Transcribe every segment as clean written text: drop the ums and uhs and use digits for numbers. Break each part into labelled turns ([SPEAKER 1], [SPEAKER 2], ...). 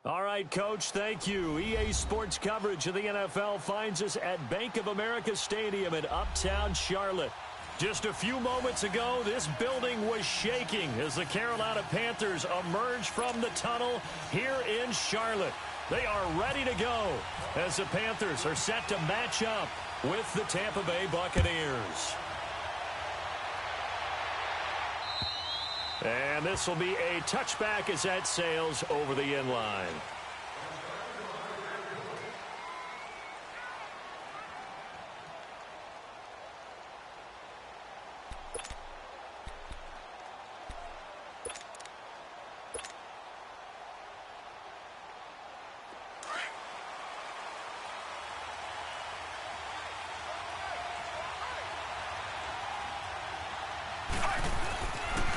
[SPEAKER 1] All right, Coach, thank you. EA Sports coverage of the NFL finds us at Bank of America Stadium in Uptown Charlotte. Just a few moments ago, this building was shaking as the Carolina Panthers emerged from the tunnel here in Charlotte. They are ready to go as the Panthers are set to match up with the Tampa Bay Buccaneers. And this will be a touchback as that sails over the end line.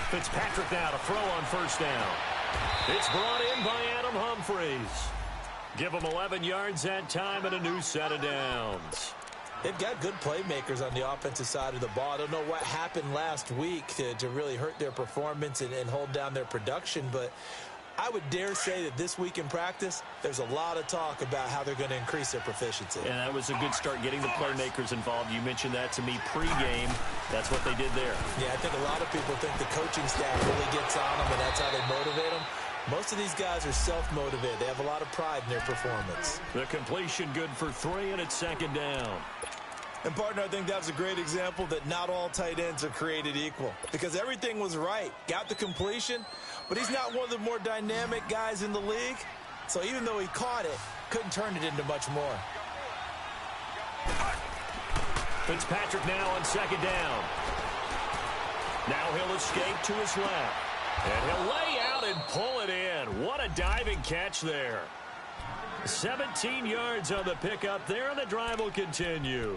[SPEAKER 1] Fitzpatrick now to throw on first down. It's brought in by Adam Humphries. Give him 11 yards that time and a new set of downs.
[SPEAKER 2] They've got good playmakers on the offensive side of the ball. I don't know what happened last week to really hurt their performance and hold down their production, but I would dare say that this week in practice, there's a lot of talk about how they're going to increase their proficiency.
[SPEAKER 1] And that was a good start getting the playmakers involved. You mentioned that to me pregame. That's what they did there.
[SPEAKER 2] Yeah, I think a lot of people think the coaching staff really gets on them, and that's how they motivate them. Most of these guys are self-motivated. They have a lot of pride in their performance.
[SPEAKER 1] The completion good for 3, and it's second down.
[SPEAKER 2] And, partner, I think that was a great example that not all tight ends are created equal because everything was right. Got the completion, but he's not one of the more dynamic guys in the league. So even though he caught it, couldn't turn it into much more.
[SPEAKER 1] Fitzpatrick now on second down. Now he'll escape to his left. And he'll lay out and pull it in. What a diving catch there. 17 yards on the pickup there, and the drive will continue.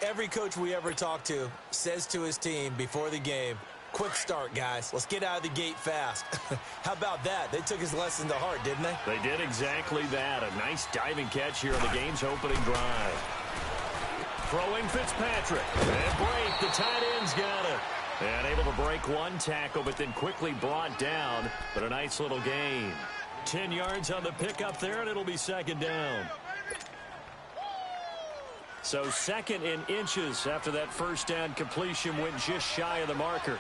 [SPEAKER 2] Every coach we ever talk to says to his team before the game, quick start, guys. Let's get out of the gate fast. How about that? They took his lesson to heart, didn't they?
[SPEAKER 1] They did exactly that. A nice diving catch here on the game's opening drive. Throwing Fitzpatrick. And break. The tight end's got it. And able to break one tackle, but then quickly brought down. But a nice little gain. 10 yards on the pickup there, and it'll be second down. So second in inches after that first down completion went just shy of the marker.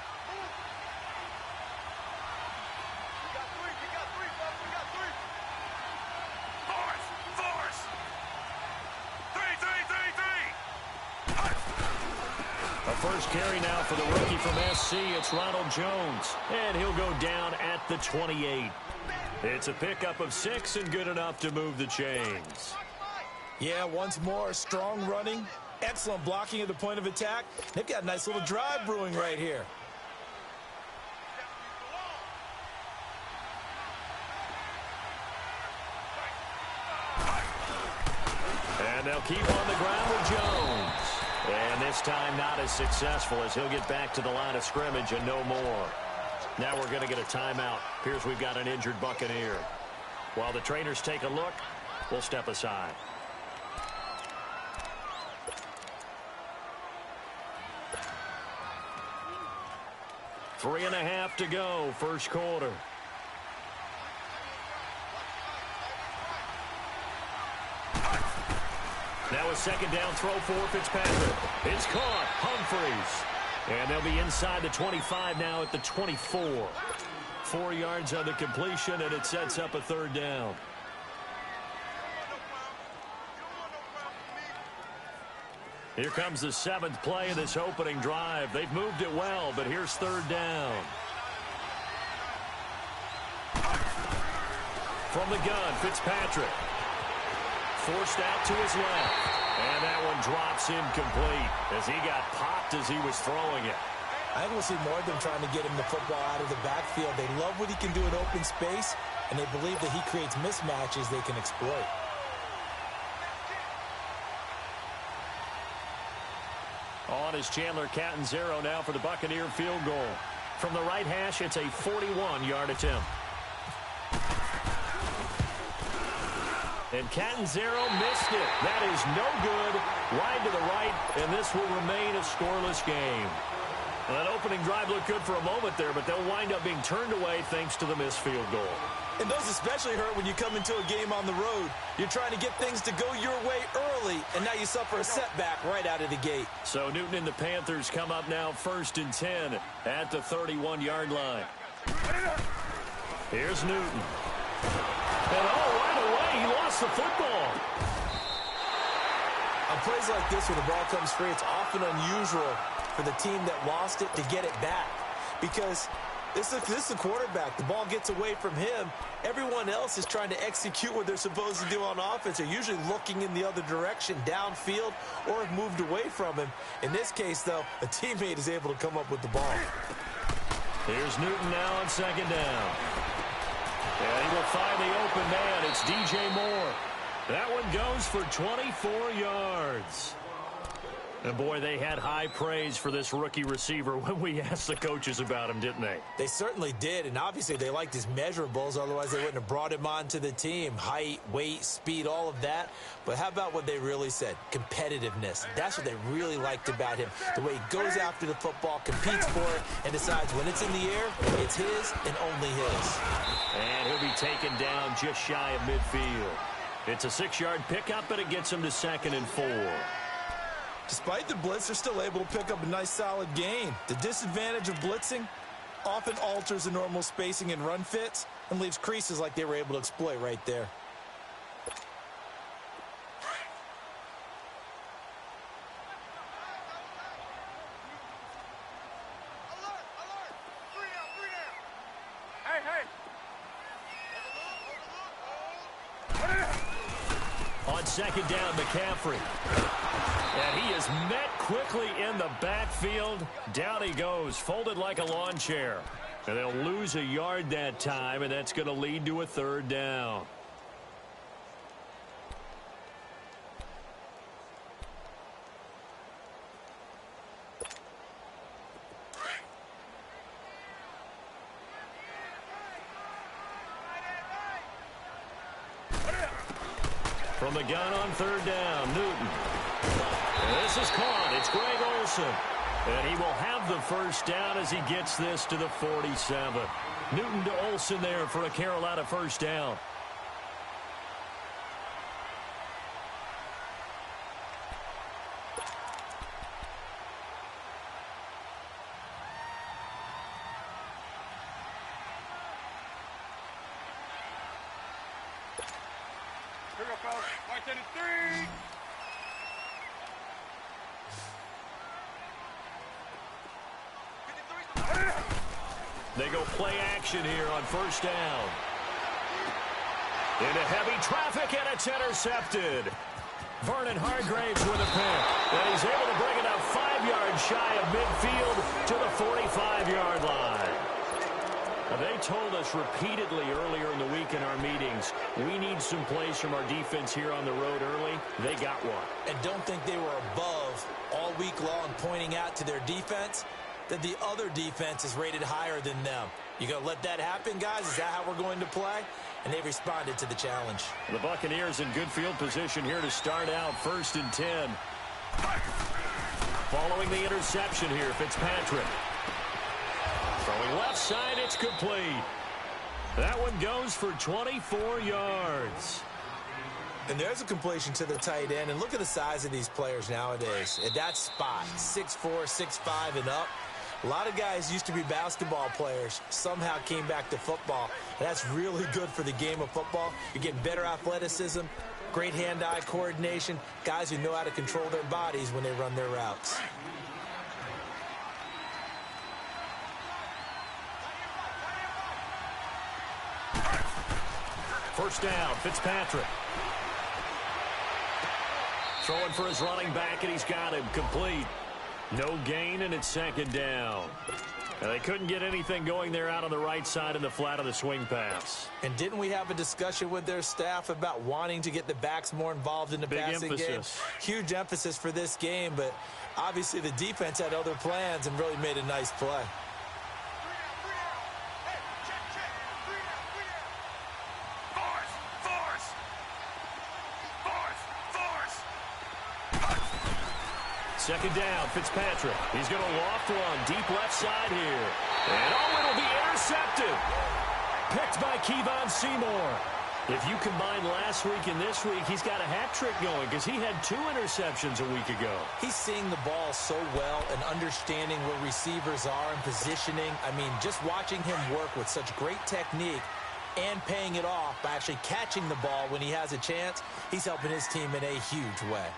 [SPEAKER 1] A first carry now for the rookie from SC. It's Ronald Jones, and he'll go down at the 28. It's a pickup of 6 and good enough to move the chains.
[SPEAKER 2] Yeah, once more, strong running, excellent blocking at the point of attack. They've got a nice little drive brewing right here.
[SPEAKER 1] And they'll keep on the ground with Jones. And this time not as successful as he'll get back to the line of scrimmage and no more. Now we're going to get a timeout. Appears we've got an injured Buccaneer. While the trainers take a look, we'll step aside. Three and a half to go, first quarter. Now a second down throw for Fitzpatrick. It's caught. Humphries. And they'll be inside the 25 now at the 24. 4 yards on the completion, and it sets up a third down. Here comes the 7th play of this opening drive. They've moved it well, but here's third down. From the gun, Fitzpatrick. Forced out to his left. And that one drops incomplete as he got popped as he was throwing it.
[SPEAKER 2] I think we'll see more of them trying to get him the football out of the backfield. They love what he can do in open space, and they believe that he creates mismatches they can exploit.
[SPEAKER 1] On is Chandler Catanzaro now for the Buccaneer field goal. From the right hash, it's a 41-yard attempt. And Catanzaro missed it. That is no good. Wide to the right, and this will remain a scoreless game. Well, that opening drive looked good for a moment there, but they'll wind up being turned away thanks to the missed field goal.
[SPEAKER 2] And those especially hurt when you come into a game on the road. You're trying to get things to go your way early, and now you suffer a setback right out of the gate.
[SPEAKER 1] So Newton and the Panthers come up now 1st and 10 at the 31-yard line. Here's Newton. And right away, he lost the football.
[SPEAKER 2] On plays like this where the ball comes free, it's often unusual for the team that lost it to get it back. Because this is the quarterback. The ball gets away from him. Everyone else is trying to execute what they're supposed to do on offense. They're usually looking in the other direction, downfield, or have moved away from him. In this case, though, a teammate is able to come up with the ball.
[SPEAKER 1] Here's Newton now on 2nd down. And he will find the open man. It's DJ Moore. That one goes for 24 yards. And, boy, they had high praise for this rookie receiver when we asked the coaches about him, didn't they?
[SPEAKER 2] They certainly did, and obviously they liked his measurables. Otherwise, they wouldn't have brought him onto the team. Height, weight, speed, all of that. But how about what they really said? Competitiveness. That's what they really liked about him. The way he goes after the football, competes for it, and decides when it's in the air, it's his and only his.
[SPEAKER 1] And he'll be taken down just shy of midfield. It's a 6-yard pickup, but it gets him to 2nd and 4.
[SPEAKER 2] Despite the blitz, they're still able to pick up a nice solid gain. The disadvantage of blitzing often alters the normal spacing and run fits and leaves creases like they were able to exploit right there.
[SPEAKER 1] On 2nd down, McCaffrey. And he is met quickly in the backfield. Down he goes, folded like a lawn chair. And they'll lose a yard that time, and that's going to lead to a 3rd down. From the gun on 3rd down, Newton. And this is caught. It's Greg Olsen. And he will have the 1st down as he gets this to the 47. Newton to Olsen there for a Carolina 1st down.
[SPEAKER 3] Here we go, fellas. White 3.
[SPEAKER 1] They go play action here on 1st down. Into heavy traffic, and it's intercepted. Vernon Hargraves with a pick. And he's able to bring it up 5 yards shy of midfield to the 45-yard line. Now, they told us repeatedly earlier in the week in our meetings, we need some plays from our defense here on the road early. They got one.
[SPEAKER 2] And don't think they were above all week long pointing out to their defense that the other defense is rated higher than them. You going to let that happen, guys? Is that how we're going to play? And they responded to the challenge.
[SPEAKER 1] The Buccaneers in good field position here to start out 1st and 10. Following the interception here, Fitzpatrick. Throwing left side, it's complete. That one goes for 24 yards.
[SPEAKER 2] And there's a completion to the tight end. And look at the size of these players nowadays. At that spot, 6'4", 6'5", and up. A lot of guys used to be basketball players, somehow came back to football. And that's really good for the game of football. You're getting better athleticism, great hand-eye coordination, guys who know how to control their bodies when they run their routes.
[SPEAKER 1] First down, Fitzpatrick. Throwing for his running back, and he's got him complete. No gain, and it's 2nd down. And they couldn't get anything going there out on the right side in the flat of the swing pass.
[SPEAKER 2] And didn't we have a discussion with their staff about wanting to get the backs more involved in the passing game? Huge emphasis for this game, but obviously the defense had other plans and really made a nice play.
[SPEAKER 1] Second down, Fitzpatrick. He's going to loft one deep left side here. And it'll be intercepted. Picked by Kevon Seymour. If you combine last week and this week, he's got a hat trick going because he had 2 interceptions a week ago.
[SPEAKER 2] He's seeing the ball so well and understanding where receivers are and positioning. I mean, just watching him work with such great technique and paying it off by actually catching the ball when he has a chance, he's helping his team in a huge way.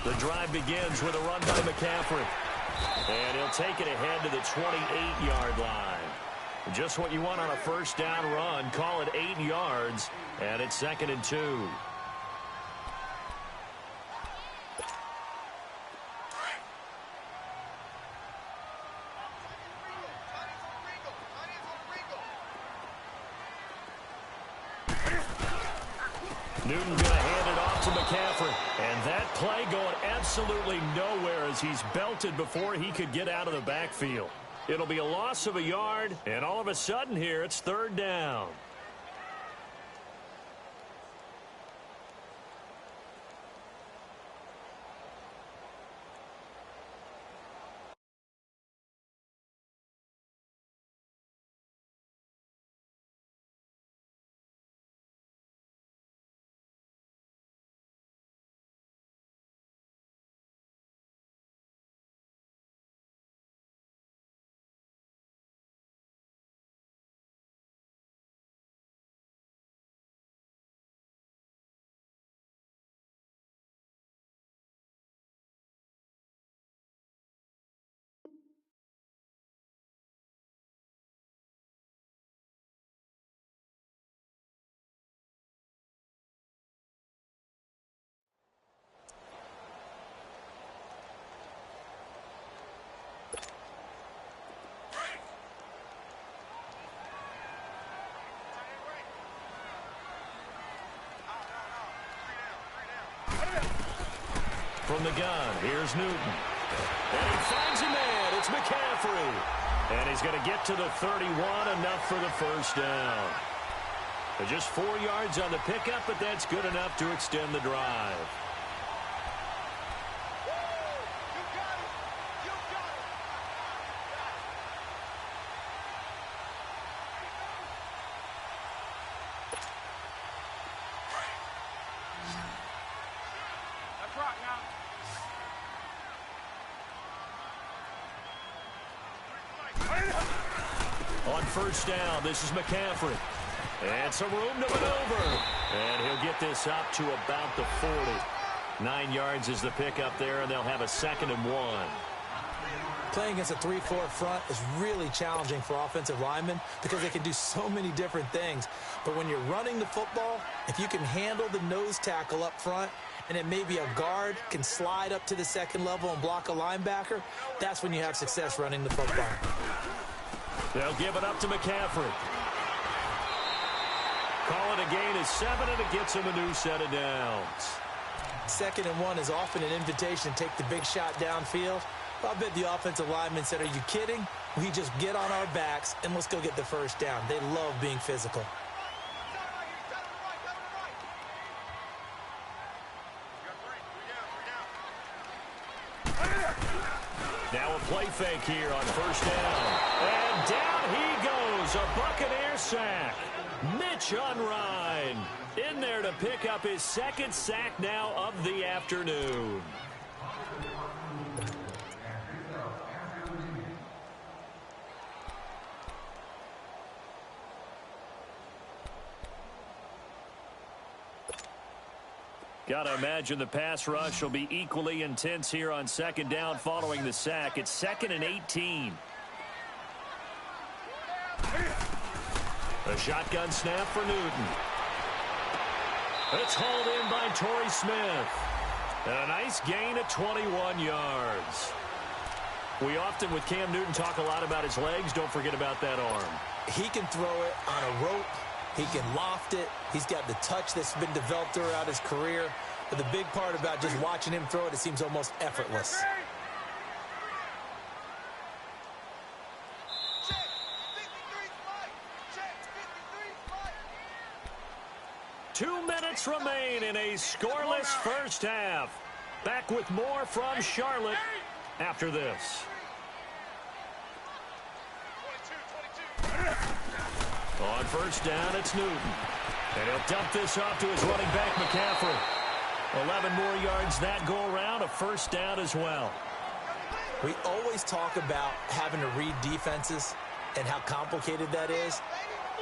[SPEAKER 1] The drive begins with a run by McCaffrey. And he'll take it ahead to the 28-yard line. Just what you want on a first down run. Call it 8 yards, and it's 2nd and 2. Newton going to hand it off to McCaffrey. And that play going absolutely nowhere as he's belted before he could get out of the backfield. It'll be a loss of a yard, and all of a sudden here, it's 3rd down. From the gun, here's Newton. And he finds a man. It's McCaffrey. And he's going to get to the 31, enough for the first down. Just 4 yards on the pickup, but that's good enough to extend the drive. On first down, this is McCaffrey. And some room to maneuver. And he'll get this up to about the 40. 9 yards is the pickup there, and they'll have a 2nd and 1.
[SPEAKER 2] Playing against a 3-4 front is really challenging for offensive linemen because they can do so many different things. But when you're running the football, if you can handle the nose tackle up front, and then maybe a guard can slide up to the 2nd level and block a linebacker, that's when you have success running the football.
[SPEAKER 1] They'll give it up to McCaffrey. Call it a gain of 7, and it gets him a new set of downs.
[SPEAKER 2] 2nd and 1 is often an invitation to take the big shot downfield. I bet the offensive linemen said, are you kidding? We just get on our backs and let's go get the first down. They love being physical.
[SPEAKER 1] Now a play fake here on first down. And down he goes. A Buccaneer sack. Mitch Unrein in there to pick up his 2nd sack now of the afternoon. Got to imagine the pass rush will be equally intense here on 2nd down following the sack. It's 2nd and 18. A shotgun snap for Newton. It's hauled in by Torrey Smith. And a nice gain of 21 yards. We often, with Cam Newton, talk a lot about his legs. Don't forget about that arm.
[SPEAKER 2] He can throw it on a rope. He can loft it. He's got the touch that's been developed throughout his career. But the big part about just watching him throw it, it seems almost effortless. Check.
[SPEAKER 1] 2 minutes remain in a scoreless first half. Back with more from Charlotte after this. On first down, it's Newton. And he'll dump this off to his running back, McCaffrey. 11 more yards that go around, a first down as well.
[SPEAKER 2] We always talk about having to read defenses and how complicated that is.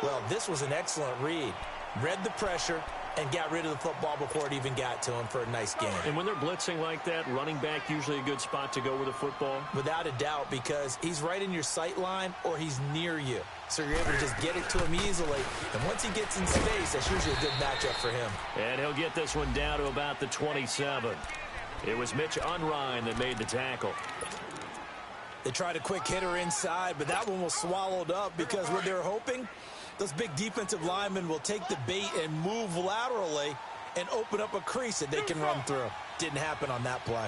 [SPEAKER 2] Well, this was an excellent read. Read the pressure and got rid of the football before it even got to him for a nice game.
[SPEAKER 1] And when they're blitzing like that, running back usually a good spot to go with the football?
[SPEAKER 2] Without a doubt, because he's right in your sight line or he's near you. So you're able to just get it to him easily. And once he gets in space, that's usually a good matchup for him.
[SPEAKER 1] And he'll get this one down to about the 27. It was Mitch Unrein that made the tackle.
[SPEAKER 2] They tried a quick hitter inside, but that one was swallowed up because what they were hoping, those big defensive linemen will take the bait and move laterally and open up a crease that they can run through. Didn't happen on that play.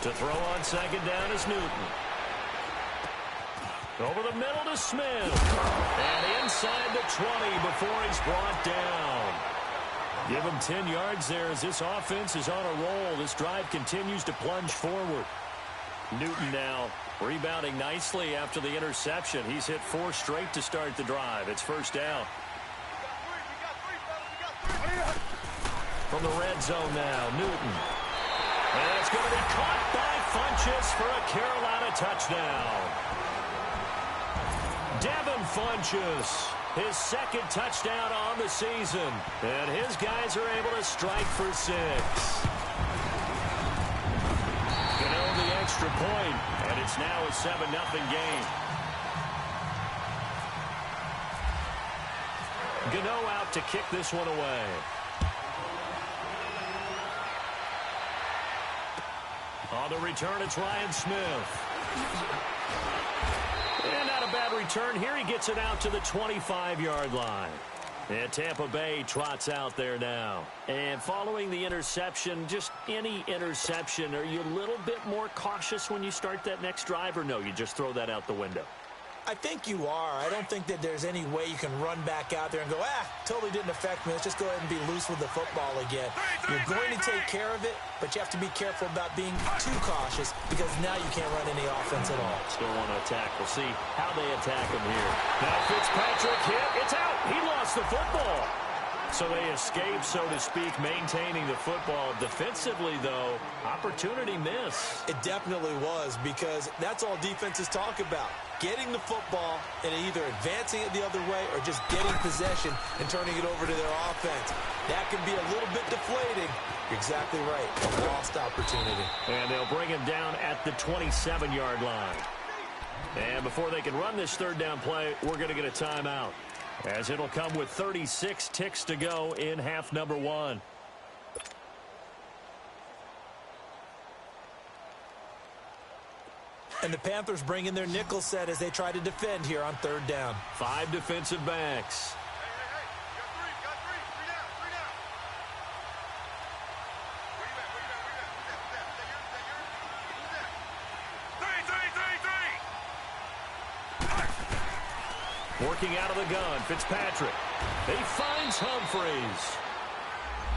[SPEAKER 1] To throw on second down is Newton. Over the middle to Smith. And inside the 20 before he's brought down. Give him 10 yards there as this offense is on a roll. This drive continues to plunge forward. Newton now rebounding nicely after the interception. He's hit 4 straight to start the drive. It's first down. From the red zone now, Newton. And it's going to be caught by Funchess for a Carolina touchdown. Devin Funchess, his second touchdown on the season. And his guys are able to strike for 6. The extra point, and it's now a 7-0 game. Gano out to kick this one away. On the return, it's Ryan Smith. And not a bad return here. He gets it out to the 25-yard line. And Tampa Bay trots out there now. And following the interception, just any interception, are you a little bit more cautious when you start that next drive, or no, you just throw that out the window?
[SPEAKER 2] I think you are. I don't think that there's any way you can run back out there and go, totally didn't affect me. Let's just go ahead and be loose with the football again. You're going to take care of it, but you have to be careful about being too cautious because now you can't run any offense at all.
[SPEAKER 1] Still want to attack. We'll see how they attack him here. Now Fitzpatrick hit. It's out. He lost the football. So they escape, so to speak, maintaining the football. Defensively, though, opportunity miss.
[SPEAKER 2] It definitely was because that's all defenses talk about. Getting the football and either advancing it the other way or just getting possession and turning it over to their offense. That can be a little bit deflating. You're exactly right. A lost opportunity.
[SPEAKER 1] And they'll bring him down at the 27-yard line. And before they can run this third down play, we're going to get a timeout, as it'll come with 36 ticks to go in half number 1.
[SPEAKER 2] And the Panthers bring in their nickel set as they try to defend here on third down.
[SPEAKER 1] 5 defensive backs.
[SPEAKER 3] You got three down. Where you at?
[SPEAKER 1] Working out of the gun, Fitzpatrick. He finds Humphreys.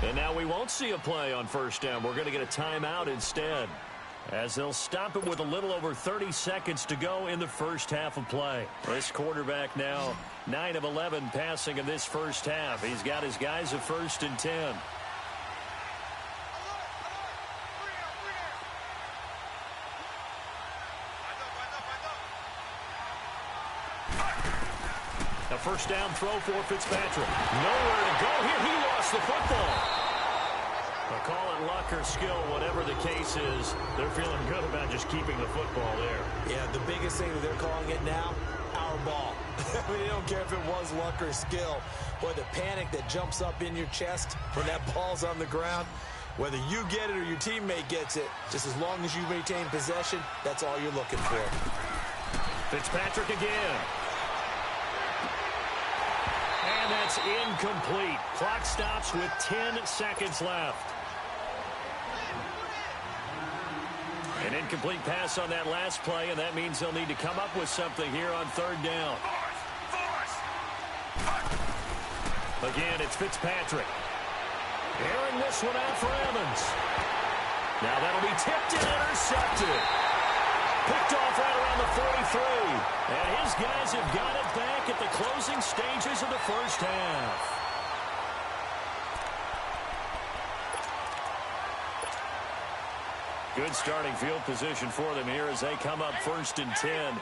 [SPEAKER 1] And now we won't see a play on first down. We're going to get a timeout instead, as they'll stop it with a little over 30 seconds to go in the first half of play. This quarterback now 9 of 11 passing in this first half. He's got his guys at 1st and 10. A first down throw for Fitzpatrick. Nowhere to go here. He lost the football. Call it luck or skill, whatever the case is, they're feeling good about just keeping the football there.
[SPEAKER 2] Yeah, the biggest thing that they're calling it now, our ball. I mean, they don't care if it was luck or skill. Boy, the panic that jumps up in your chest when that ball's on the ground, whether you get it or your teammate gets it, just as long as you maintain possession, that's all you're looking for.
[SPEAKER 1] Fitzpatrick again. And that's incomplete. Clock stops with 10 seconds left. An incomplete pass on that last play, and that means they'll need to come up with something here on third down. Again, it's Fitzpatrick. Airing this one out for Evans. Now that'll be tipped and intercepted. Picked off right around the 43. And his guys have got it back at the closing stages of the first half. Good starting field position for them here as they come up 1st and 10.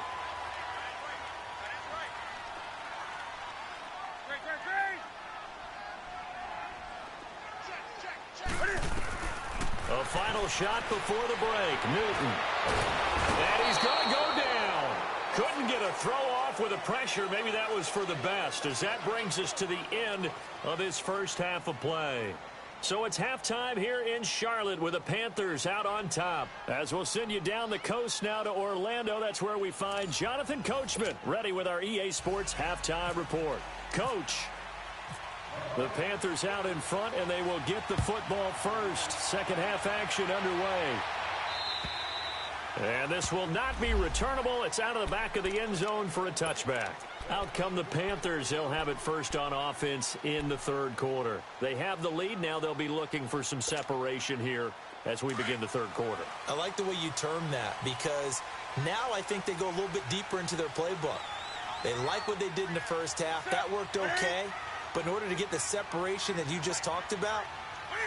[SPEAKER 1] A final shot before the break. Newton. And he's going to go down. Couldn't get a throw off with the pressure. Maybe that was for the best, as that brings us to the end of his first half of play. So it's halftime here in Charlotte with the Panthers out on top. As we'll send you down the coast now to Orlando, that's where we find Jonathan Coachman ready with our EA Sports halftime report. Coach. The Panthers out in front, and they will get the football first. Second half action underway. And this will not be returnable. It's out of the back of the end zone for a touchback. Out come the Panthers. They'll have it first on offense in the third quarter. They have the lead. Now they'll be looking for some separation here as we begin the third quarter.
[SPEAKER 2] I like the way you term that, because now I think they go a little bit deeper into their playbook. They like what they did in the first half. That worked okay. But in order to get the separation that you just talked about,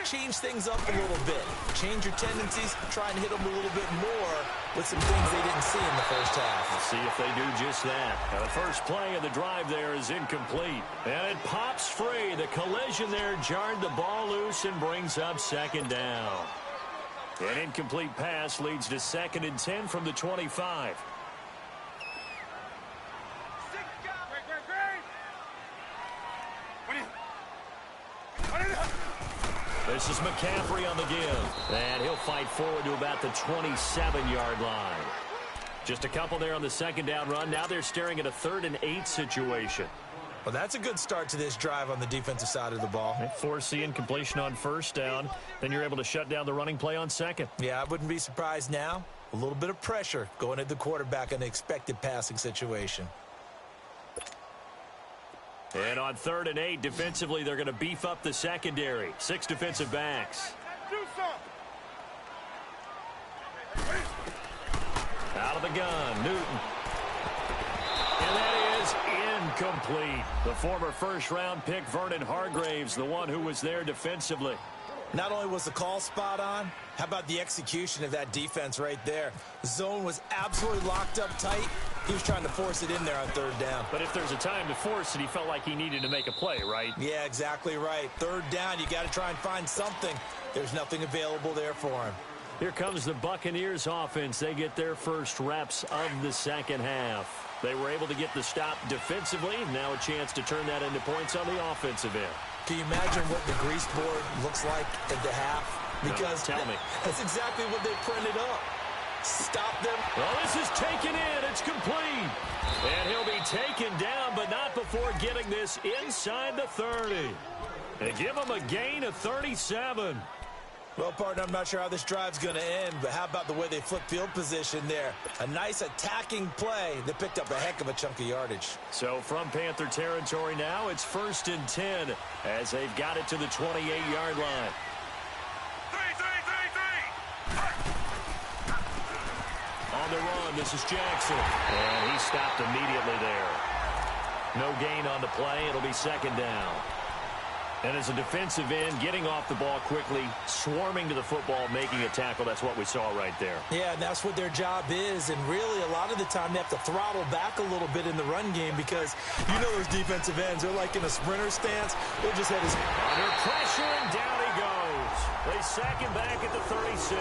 [SPEAKER 2] change things up a little bit. Change your tendencies. Try and hit them a little bit more with some things they didn't see in the first half.
[SPEAKER 1] Let's see if they do just that. Now, the first play of the drive there is incomplete. And it pops free. The collision there jarred the ball loose and brings up second down. An incomplete pass leads to 2nd and 10 from the 25. This is McCaffrey on the give. And he'll fight forward to about the 27-yard line. Just a couple there on the second down run. Now they're staring at a 3rd and 8 situation.
[SPEAKER 2] Well, that's a good start to this drive on the defensive side of the ball.
[SPEAKER 1] They force the incompletion on first down. Then you're able to shut down the running play on second.
[SPEAKER 2] Yeah, I wouldn't be surprised now. A little bit of pressure going at the quarterback in an expected passing situation.
[SPEAKER 1] And on 3rd and 8, defensively, they're going to beef up the secondary. 6 defensive backs. Out of the gun, Newton. And that is incomplete. The former first-round pick, Vernon Hargraves, the one who was there defensively.
[SPEAKER 2] Not only was the call spot on, how about the execution of that defense right there? The zone was absolutely locked up tight. He was trying to force it in there on 3rd down.
[SPEAKER 1] But if there's a time to force it, he felt like he needed to make a play, right?
[SPEAKER 2] Yeah, exactly right. 3rd down, you got to try and find something. There's nothing available there for him.
[SPEAKER 1] Here comes the Buccaneers offense. They get their first reps of the second half. They were able to get the stop defensively. Now a chance to turn that into points on the offensive end.
[SPEAKER 2] Can you imagine what the grease board looks like at the half? Because
[SPEAKER 1] no, tell me.
[SPEAKER 2] That's exactly what they printed up. Stop them.
[SPEAKER 1] Well, this is taken in. It's complete. And he'll be taken down, but not before getting this inside the 30. They give him a gain of 37.
[SPEAKER 2] Well, partner, I'm not sure how this drive's going to end, but how about the way they flip field position there? A nice attacking play that picked up a heck of a chunk of yardage.
[SPEAKER 1] So from Panther territory now, it's 1st and 10 as they've got it to the 28-yard line. On the run, this is Jackson. And he stopped immediately there. No gain on the play. It'll be 2nd down. And as a defensive end, getting off the ball quickly, swarming to the football, making a tackle, that's what we saw right there.
[SPEAKER 2] Yeah, and that's what their job is. And really, a lot of the time, they have to throttle back a little bit in the run game because you know those defensive ends, they're like in a sprinter stance. They'll just have his...
[SPEAKER 1] Under pressure, and down he goes. They sack him back at the 36.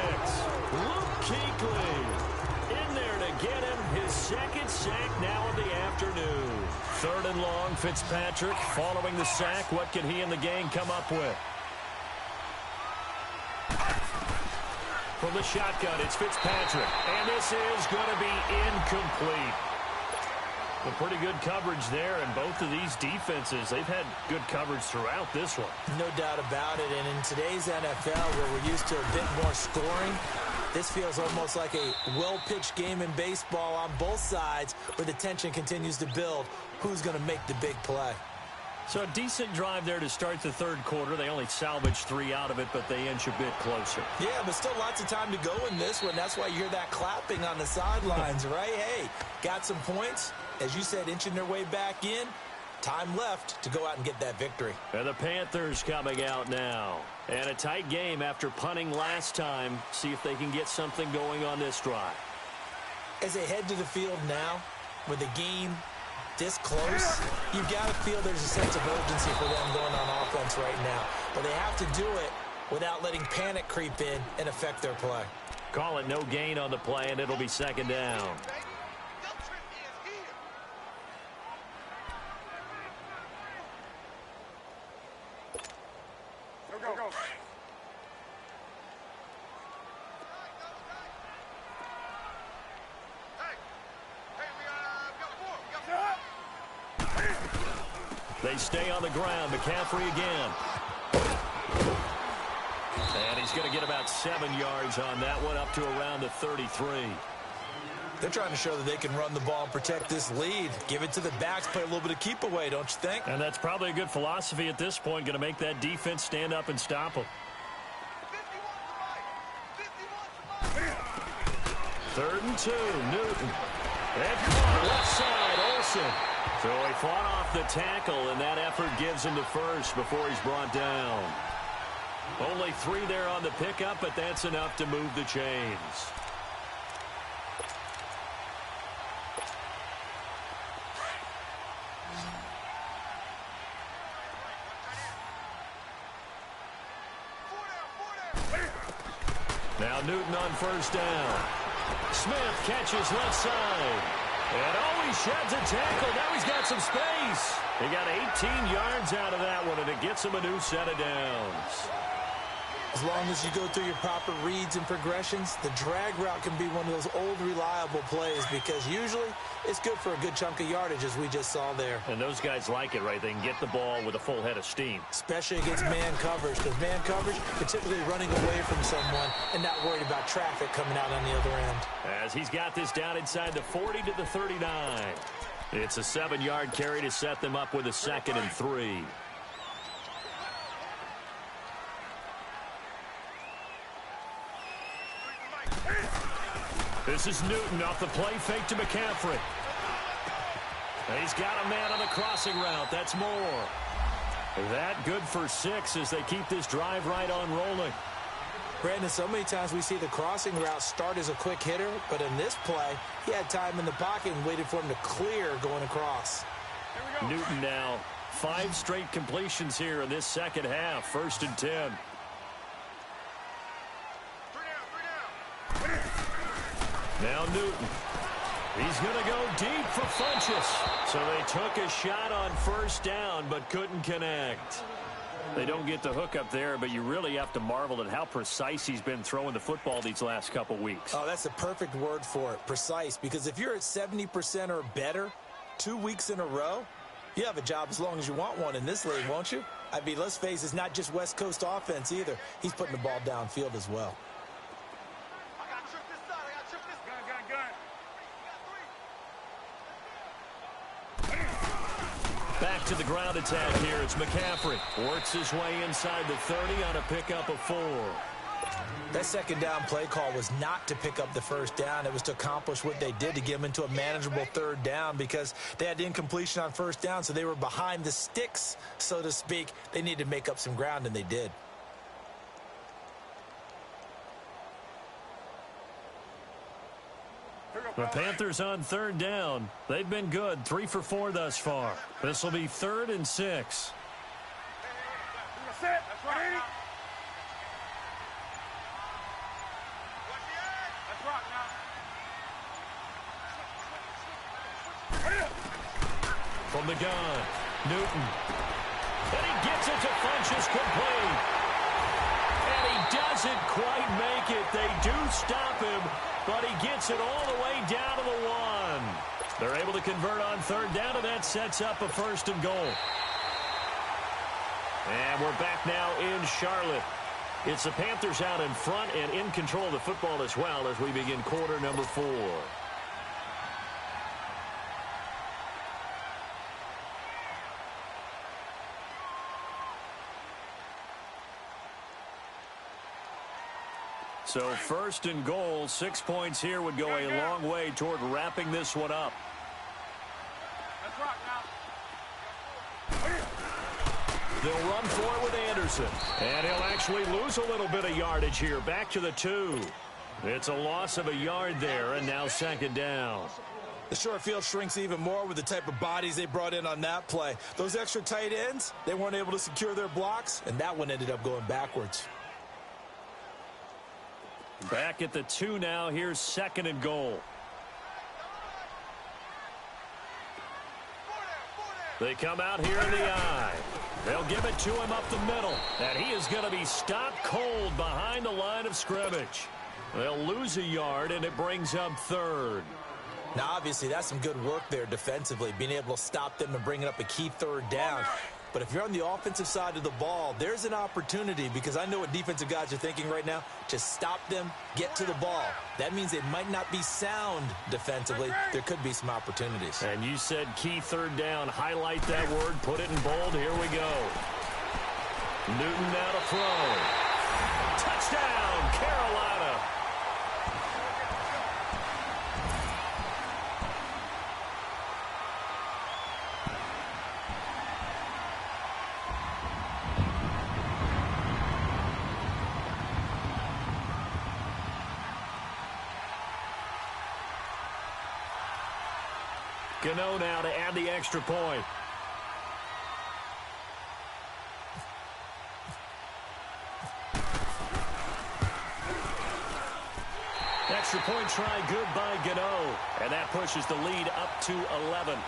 [SPEAKER 1] Luke Kuechly in there to get him his 2nd sack now of the afternoon. 3rd and long, Fitzpatrick following the sack. What can he and the gang come up with? From the shotgun, it's Fitzpatrick. And this is going to be incomplete. Well, pretty good coverage there, and both of these defenses, they've had good coverage throughout this one.
[SPEAKER 2] No doubt about it, and in today's NFL, where we're used to a bit more scoring, this feels almost like a well-pitched game in baseball on both sides where the tension continues to build. Who's going to make the big play?
[SPEAKER 1] So a decent drive there to start the third quarter. They only salvaged 3 out of it, but they inch a bit closer.
[SPEAKER 2] Yeah, but still lots of time to go in this one. That's why you hear that clapping on the sidelines, right? Hey, got some points. As you said, inching their way back in. Time left to go out and get that victory.
[SPEAKER 1] And the Panthers coming out now. And a tight game after punting last time. See if they can get something going on this drive.
[SPEAKER 2] As they head to the field now, with the game this close, you've got to feel there's a sense of urgency for them going on offense right now. But they have to do it without letting panic creep in and affect their play.
[SPEAKER 1] Call it no gain on the play, and it'll be second down.
[SPEAKER 3] Go.
[SPEAKER 1] They stay on the ground. McCaffrey again. And he's going to get about 7 yards on that one, up to around the 33.
[SPEAKER 2] They're trying to show that they can run the ball and protect this lead. Give it to the backs, play a little bit of keep away, don't you think?
[SPEAKER 1] And that's probably a good philosophy at this point, going to make that defense stand up and stop them. 3rd and 2, Newton. And caught left side, Olsen. So he fought off the tackle, and that effort gives him the first before he's brought down. Only 3 there on the pickup, but that's enough to move the chains. Now Newton on 1st down. Smith catches left side. And he sheds a tackle. Now he's got some space. He got 18 yards out of that one, and it gets him a new set of downs.
[SPEAKER 2] As long as you go through your proper reads and progressions, the drag route can be one of those old reliable plays because usually it's good for a good chunk of yardage, as we just saw there.
[SPEAKER 1] And those guys like it, right? They can get the ball with a full head of steam.
[SPEAKER 2] Especially against man coverage, because man coverage, you're typically running away from someone and not worried about traffic coming out on the other end.
[SPEAKER 1] As he's got this down inside the 40 to the 39. It's a 7-yard carry to set them up with a 2nd and 3. This is Newton off the play fake to McCaffrey. He's got a man on the crossing route. That's more. That good for 6 as they keep this drive right on rolling.
[SPEAKER 2] Brandon, so many times we see the crossing route start as a quick hitter, but in this play, he had time in the pocket and waited for him to clear going across.
[SPEAKER 1] Newton now 5 straight completions here in this second half. 1st and 10. Now Newton. He's going to go deep for Funchess. So they took a shot on 1st down but couldn't connect. They don't get the hook up there, but you really have to marvel at how precise he's been throwing the football these last couple weeks.
[SPEAKER 2] Oh, that's the perfect word for it, precise, because if you're at 70% or better 2 weeks in a row, you have a job as long as you want one in this league, won't you? I mean, let's face it, it's not just West Coast offense either. He's putting the ball downfield as well.
[SPEAKER 1] Back to the ground attack here. It's McCaffrey. Works his way inside the 30 on a pickup of 4.
[SPEAKER 2] That 2nd down play call was not to pick up the 1st down. It was to accomplish what they did to get them into a manageable 3rd down because they had incompletion on 1st down, so they were behind the sticks, so to speak. They needed to make up some ground, and they did.
[SPEAKER 1] The Panthers on 3rd down. They've been good. 3 for 4 thus far. This will be 3rd and 6. From the gun, Newton. And he gets it to Funchess complete. And he doesn't quite make it. They do stop him, but he gets it all the way down to the 1. They're able to convert on 3rd down, and that sets up a 1st and goal. And we're back now in Charlotte. It's the Panthers out in front and in control of the football as well as we begin quarter number 4. So first and goal, 6 points here would go a long way toward wrapping this one up.
[SPEAKER 3] Let's rock now.
[SPEAKER 1] They'll run for it with Anderson. And he'll actually lose a little bit of yardage here. Back to the 2. It's a loss of a yard there, and now second down.
[SPEAKER 2] The short field shrinks even more with the type of bodies they brought in on that play. Those extra tight ends, they weren't able to secure their blocks, and that one ended up going backwards.
[SPEAKER 1] Back at the 2 now. Here's second and goal. They come out here in the eye. They'll give it to him up the middle. And he is going to be stopped cold behind the line of scrimmage. They'll lose a yard, and it brings up third.
[SPEAKER 2] Now, obviously, that's some good work there defensively, being able to stop them and bringing up a key third down. But if you're on the offensive side of the ball, there's an opportunity, because I know what defensive guys are thinking right now. Just stop them, get to the ball. That means they might not be sound defensively. There could be some opportunities.
[SPEAKER 1] And you said key third down. Highlight that word. Put it in bold. Here we go. Newton now to throw. Touchdown, Carolina. Gano now to add the extra point. Extra point try good by Gano. And that pushes the lead up to 11.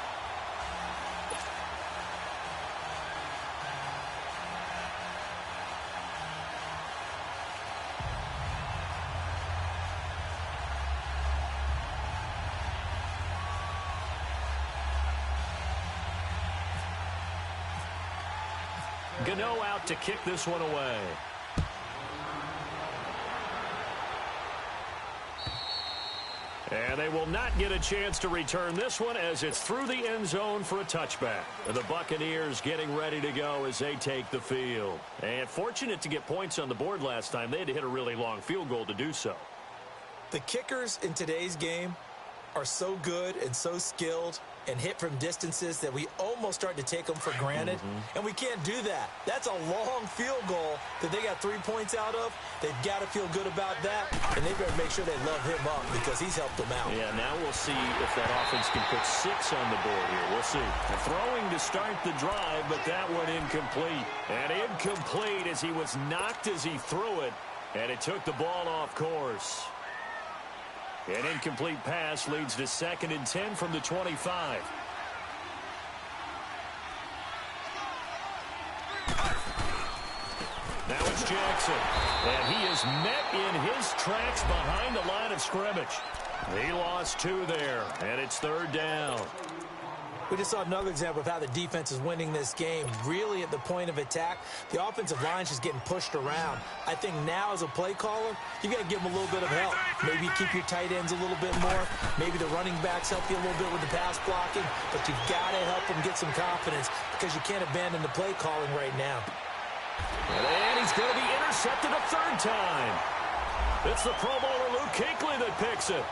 [SPEAKER 1] Gano out to kick this one away. And they will not get a chance to return this one as it's through the end zone for a touchback. The Buccaneers getting ready to go as they take the field. And fortunate to get points on the board last time. They had to hit a really long field goal to do so.
[SPEAKER 2] The kickers in today's game are so good and so skilled and hit from distances that we almost start to take them for granted. And we can't do that. That's a long field goal that they got 3 points out of. They've got to feel good about that, and they better make sure they love him up because he's helped them out.
[SPEAKER 1] Yeah, now we'll see if that offense can put 6 on the board here. We'll see. Throwing to start the drive, but that one incomplete. And incomplete as he was knocked as he threw it, and it took the ball off course. An incomplete pass leads to 2nd and 10 from the 25. Now it's Jackson. And he is met in his tracks behind the line of scrimmage. He lost 2 there, and it's 3rd down.
[SPEAKER 2] We just saw another example of how the defense is winning this game. Really at the point of attack, the offensive line's just getting pushed around. I think now as a play caller, you got to give them a little bit of help. Maybe keep your tight ends a little bit more. Maybe the running backs help you a little bit with the pass blocking. But you've got to help them get some confidence because you can't abandon the play calling right now.
[SPEAKER 1] And he's going to be intercepted a 3rd time. It's the Pro Bowler Luke Kuechly that picks it.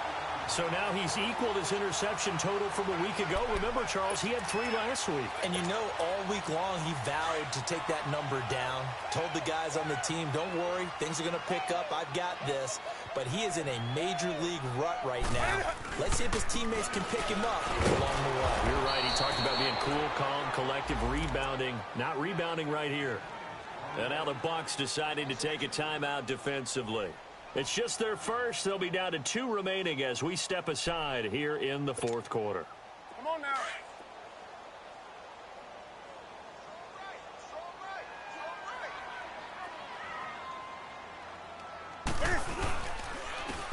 [SPEAKER 1] So now he's equaled his interception total from a week ago. Remember, Charles, he had 3 last week.
[SPEAKER 2] And you know, all week long he vowed to take that number down. Told the guys on the team, don't worry, things are going to pick up. I've got this. But he is in a major league rut right now. Let's see if his teammates can pick him up along the way.
[SPEAKER 1] You're right. He talked about being cool, calm, collective, rebounding. Not rebounding right here. And now the Bucs decided to take a timeout defensively. It's just their first. They'll be down to 2 remaining as we step aside here in the 4th quarter.
[SPEAKER 3] Come on now.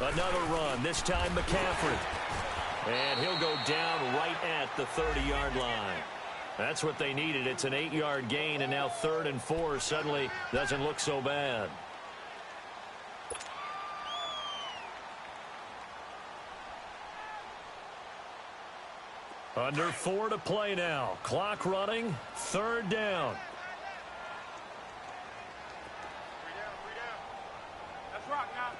[SPEAKER 1] Another run, this time McCaffrey. And he'll go down right at the 30-yard line. That's what they needed. It's an 8-yard gain, and now 3rd and 4 suddenly doesn't look so bad. Under 4 to play now. Clock running. 3rd down.
[SPEAKER 3] 3 down. Let's rock now.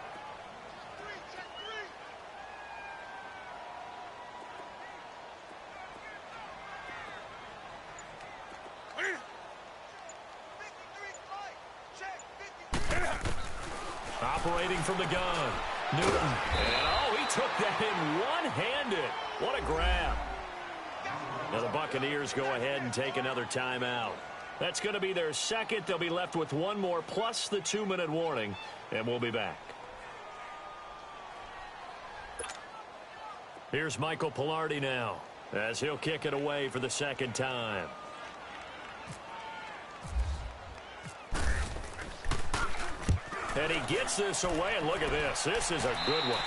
[SPEAKER 1] Operating from the gun. Newton. And, oh, he took that in one-handed. What a grab. Now the Buccaneers go ahead and take another timeout. That's going to be their second. They'll be left with one more plus the 2-minute warning, and we'll be back. Here's Michael Pilardi now as he'll kick it away for the second time. And he gets this away, and look at this. This is a good one.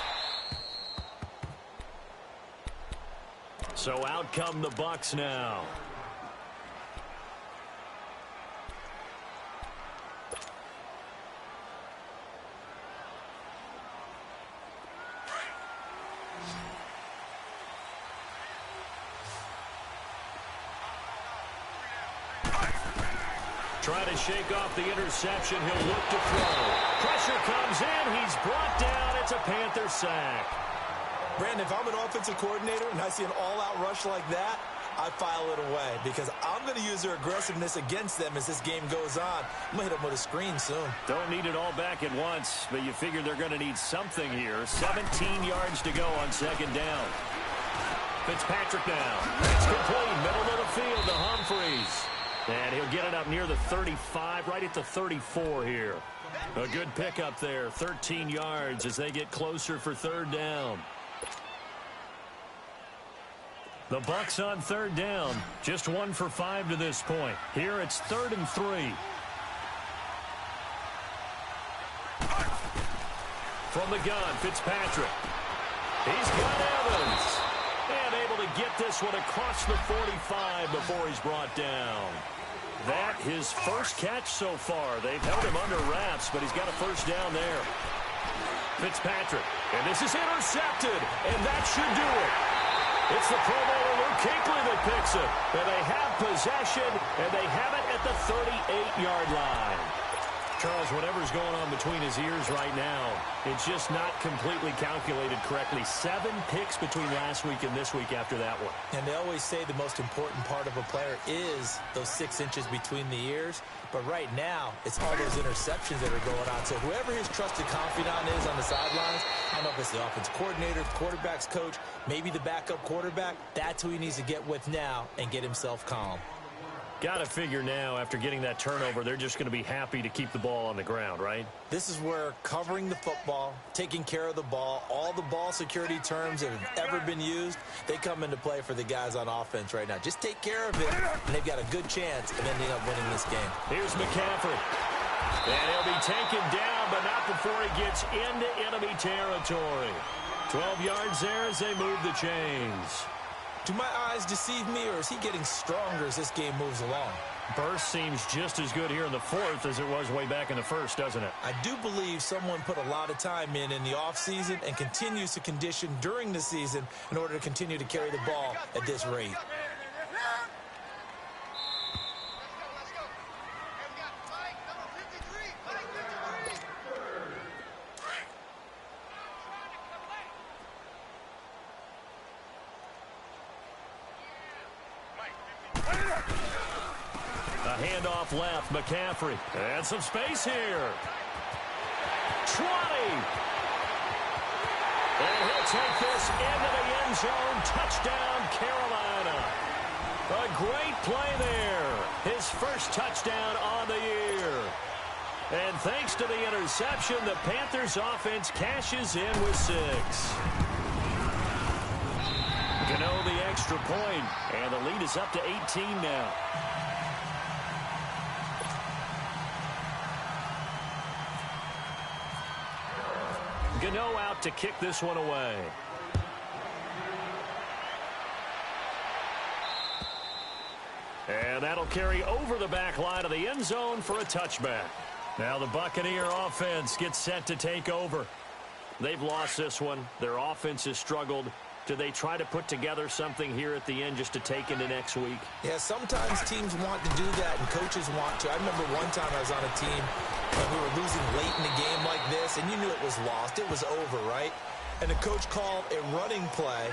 [SPEAKER 1] So out come the Bucs now. Try to shake off the interception. He'll look to throw. Pressure comes in. He's brought down. It's a Panther sack.
[SPEAKER 2] Brandon, if I'm an offensive coordinator and I see an all-out rush like that, I file it away because I'm going to use their aggressiveness against them as this game goes on. I'm going to hit them with a screen soon. Don't
[SPEAKER 1] need it all back at once, but you figure they're going to need something here. 17 yards to go on second down. Fitzpatrick now. It's complete. Middle of the field to Humphreys. And he'll get it up near the 35, right at the 34 here. A good pickup there, 13 yards as they get closer for third down. The Bucs on third down, just 1 for 5 to this point. Here it's 3rd and 3. From the gun, Fitzpatrick. He's got Evans. And able to get this one across the 45 before he's brought down. That his first catch so far. They've held him under wraps, but he's got a first down there. Fitzpatrick. And this is intercepted. And that should do it. It's the Pro Bowler Luke Kuechly that picks it. And they have possession, and they have it at the 38-yard line. Charles, whatever's going on between his ears right now, it's just not completely calculated correctly. 7 picks between last week and this week after that one.
[SPEAKER 2] And they always say the most important part of a player is those 6 inches between the ears. But right now, it's all those interceptions that are going on. So whoever his trusted confidant is on the sidelines, I don't know if it's the offensive coordinator, the quarterback's coach, maybe the backup quarterback, that's who he needs to get with now and get himself calm.
[SPEAKER 1] Got to figure now, after getting that turnover, they're just going to be happy to keep the ball on the ground, right?
[SPEAKER 2] This is where covering the football, taking care of the ball, all the ball security terms that have ever been used, they come into play for the guys on offense right now. Just take care of it, and they've got a good chance of ending up winning this game.
[SPEAKER 1] Here's McCaffrey. And he'll be taken down, but not before he gets into enemy territory. 12 yards there as they move the chains.
[SPEAKER 2] Do my eyes deceive me, or is he getting stronger as this game moves along?
[SPEAKER 1] Burst seems just as good here in the fourth as it was way back in the first, doesn't it?
[SPEAKER 2] I do believe someone put a lot of time in the offseason and continues to condition during the season in order to continue to carry the ball at this rate.
[SPEAKER 1] Handoff left, McCaffrey. And some space here. 20. And he'll take this into the end zone. Touchdown, Carolina. A great play there. His first touchdown on the year. And thanks to the interception, the Panthers offense cashes in with 6. Gano the extra point, and the lead is up to 18 now. Gano out to kick this one away. And that'll carry over the back line of the end zone for a touchback. Now the Buccaneer offense gets set to take over. They've lost this one. Their offense has struggled. Do they try to put together something here at the end just to take into next week?
[SPEAKER 2] Yeah, sometimes teams want to do that and coaches want to. I remember one time I was on a team and we were losing late in the game like this, and you knew it was lost. It was over, right? And the coach called a running play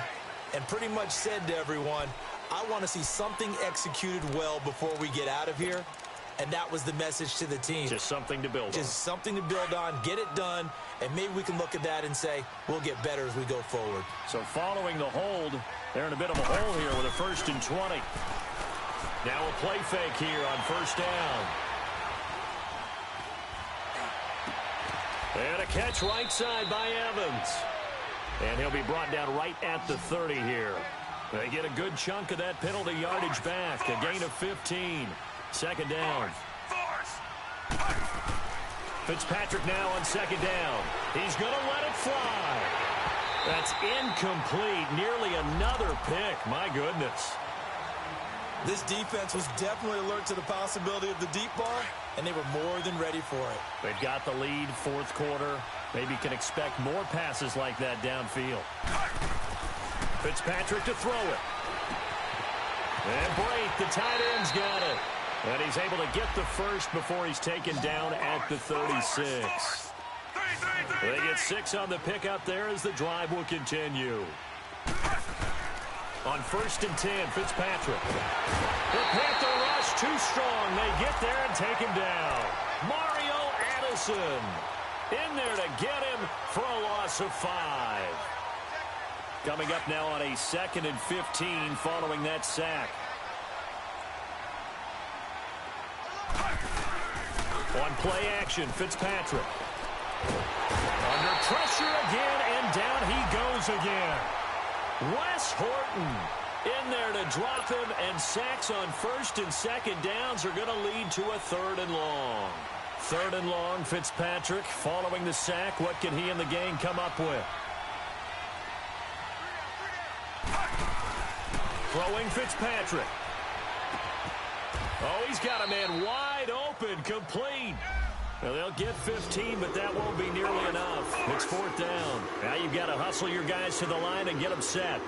[SPEAKER 2] and pretty much said to everyone, I want to see something executed well before we get out of here. and that was the message to the team.
[SPEAKER 1] Just something to build on.
[SPEAKER 2] Just something to build on, get it done, and maybe we can look at that and say, we'll get better as we go forward.
[SPEAKER 1] So following the hold, they're in a bit of a hole here with a 1st and 20. Now a play fake here on 1st down. And a catch right side by Evans. And he'll be brought down right at the 30 here. They get a good chunk of that penalty yardage back. A gain of 15. 2nd down. Fitzpatrick now on 2nd down. He's going to let it fly. That's incomplete. Nearly another pick. My goodness.
[SPEAKER 2] This defense was definitely alert to the possibility of the deep ball, and they were more than ready for it.
[SPEAKER 1] They've got the lead, 4th quarter. Maybe can expect more passes like that downfield. Fitzpatrick to throw it. And Brate, the tight end's got it. And he's able to get the first before he's taken down at the 36. They get 6 on the pickup there as the drive will continue. On 1st and 10, Fitzpatrick. The Panther rush too strong. They get there and take him down. Mario Addison in there to get him for a loss of 5. Coming up now on a 2nd and 15 following that sack. On play action, Fitzpatrick. Under pressure again, and down he goes again. Wes Horton in there to drop him, and sacks on 1st and 2nd downs are going to lead to a 3rd and long. 3rd and long, Fitzpatrick following the sack. What can he and the gang come up with? Throwing Fitzpatrick. Oh, he's got a man wide open, complete. Well, they'll get 15, but that won't be nearly enough. It's 4th down. Now you've got to hustle your guys to the line and get them set.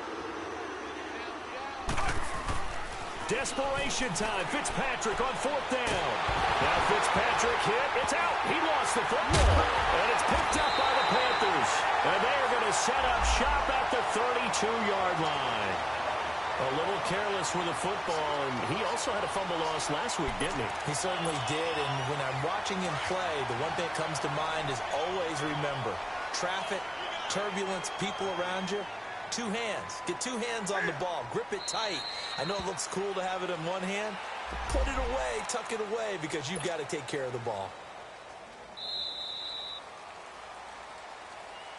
[SPEAKER 1] Desperation time. Fitzpatrick on 4th down. Now Fitzpatrick hit. It's out. He lost the football. And it's picked up by the Panthers. And they are going to set up shop at the 32-yard line. A little careless with the football, and he also had a fumble loss last week, didn't he?
[SPEAKER 2] He certainly did, and when I'm watching him play, the one thing that comes to mind is always remember, traffic, turbulence, people around you, 2 hands. Get 2 hands on the ball. Grip it tight. I know it looks cool to have it in one hand, but put it away, tuck it away, because you've got to take care of the ball.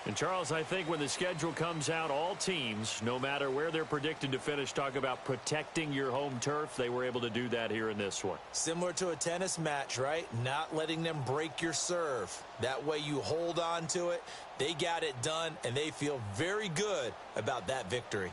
[SPEAKER 1] And, Charles, I think when the schedule comes out, all teams, no matter where they're predicted to finish, talk about protecting your home turf. They were able to do that here in this one.
[SPEAKER 2] Similar to a tennis match, right? Not letting them break your serve. That way you hold on to it. They got it done, and they feel very good about that victory.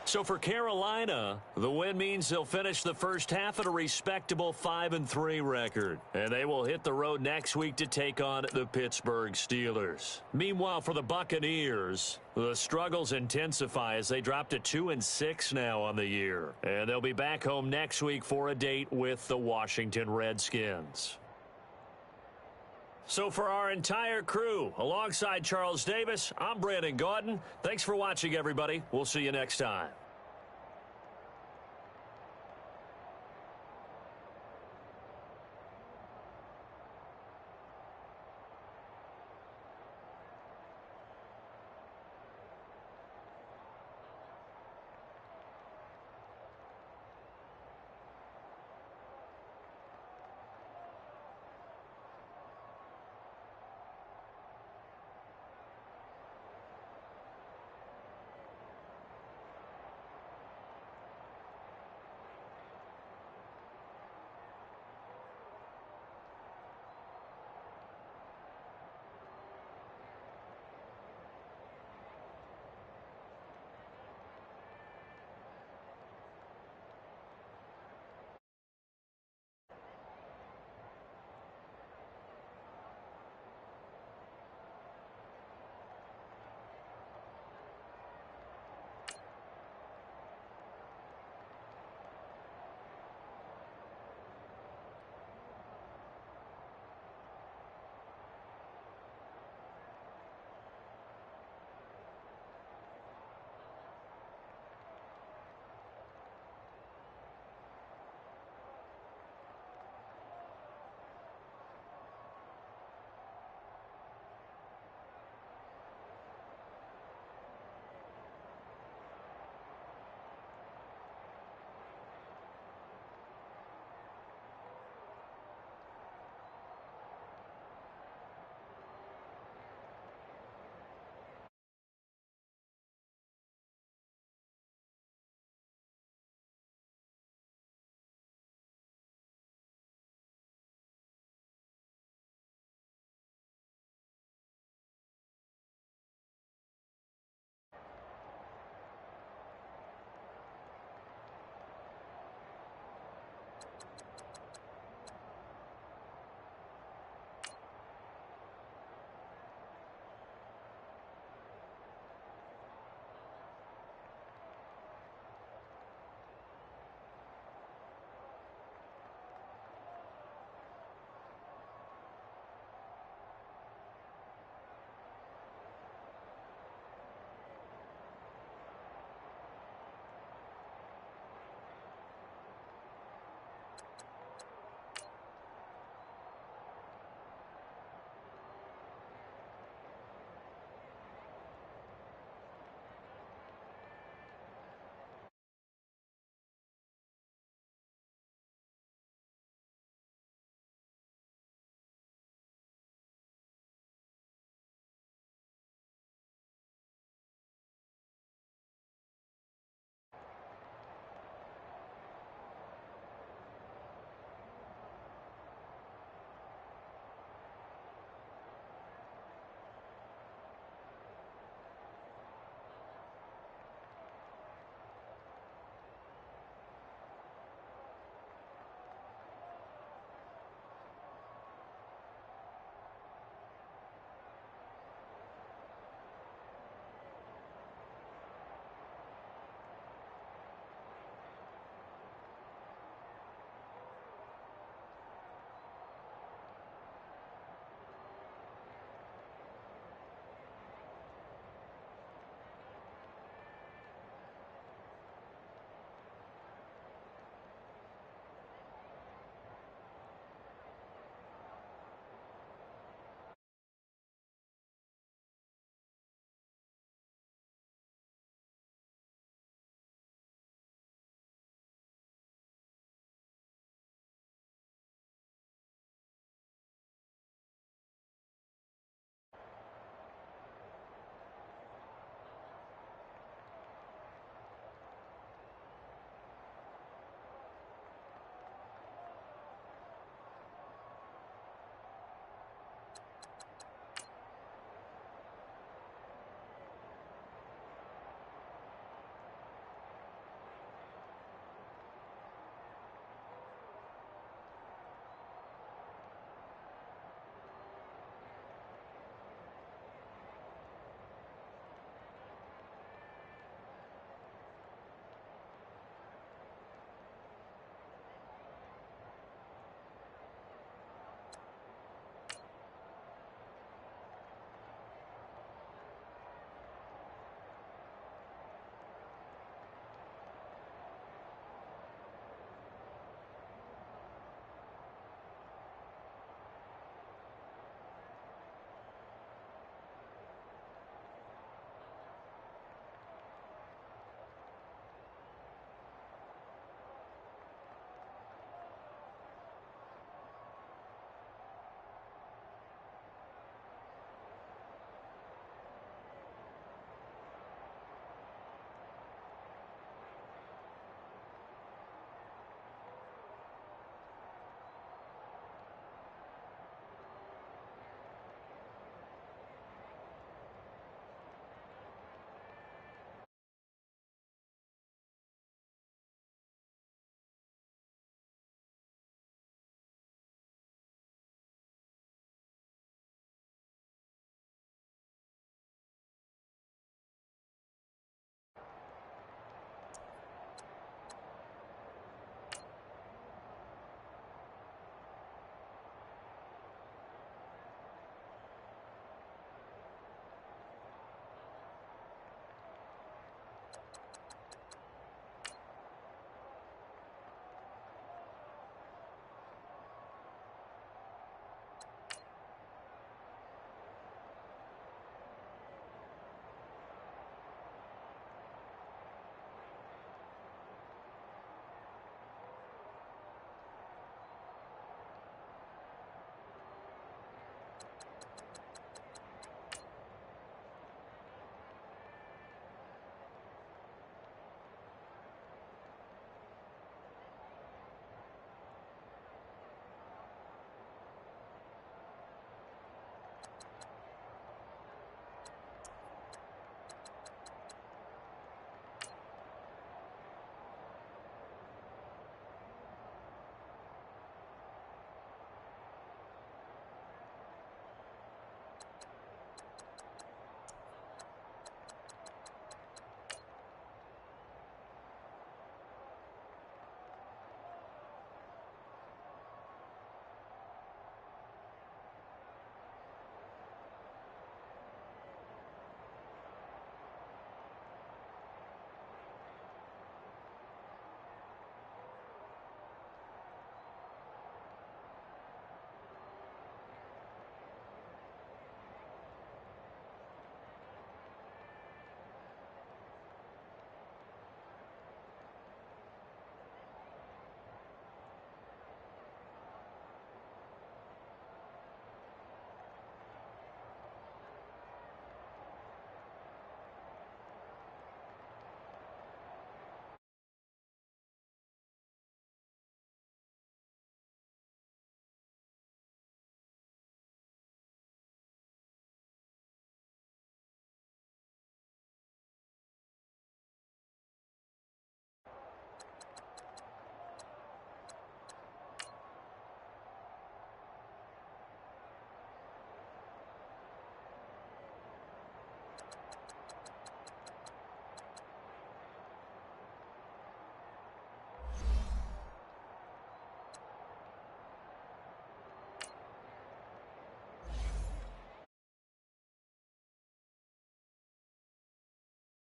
[SPEAKER 1] So for Carolina, the win means they'll finish the first half at a respectable 5-3 record. And they will hit the road next week to take on the Pittsburgh Steelers. Meanwhile, for the Buccaneers, the struggles intensify as they drop to 2-6 now on the year. And they'll be back home next week for a date with the Washington Redskins. So for our entire crew, alongside Charles Davis, I'm Brandon Gaudin. Thanks for watching, everybody. We'll see you next time.